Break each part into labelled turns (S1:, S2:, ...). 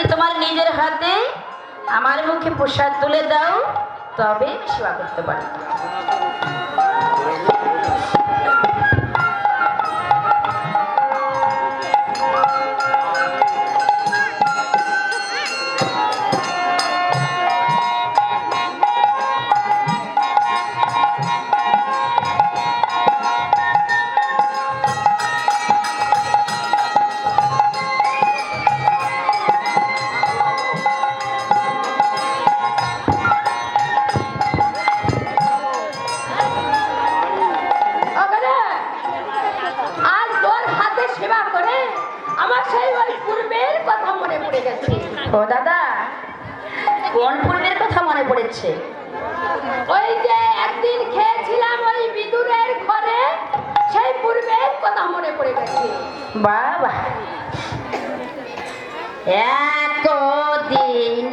S1: যদি তোমার নিজের হাতে আমার মুখে প্রসাদ তুলে দাও তবে আমি সেবা করতে পারি। ও দাদা, কোন পূর্বের কথা মনে পড়েছে?
S2: ওই যে একদিন খেয়েছিলাম ওই বিদুরের ঘরে, সেই পূর্বের কথা মনে পড়ে গেছে।
S1: বাবা, একদিন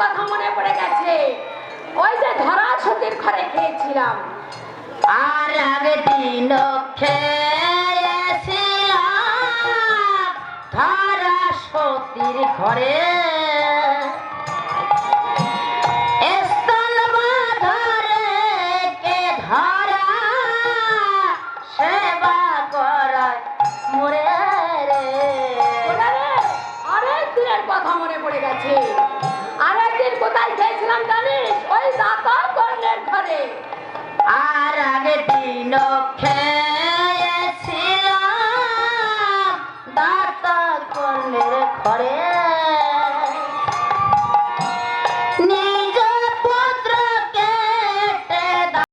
S2: কথা মনে পড়ে গেছে, ওই যে ধরা সতীর ঘরে খেয়েছিলাম।
S1: আর একদিন খেয়েছিলাম ধরা সতীর ঘরে, সেবা করায় মোরে রে।
S2: আরেক দিনের কথা মনে পড়ে গেছে। আরেকদিন কোথায় খেয়েছিলাম জানিস? ওই দাতা কর্ণের ঘরে।
S1: আর একদিন খেয়েছিলাম দাতা কর্ণের ঘরে।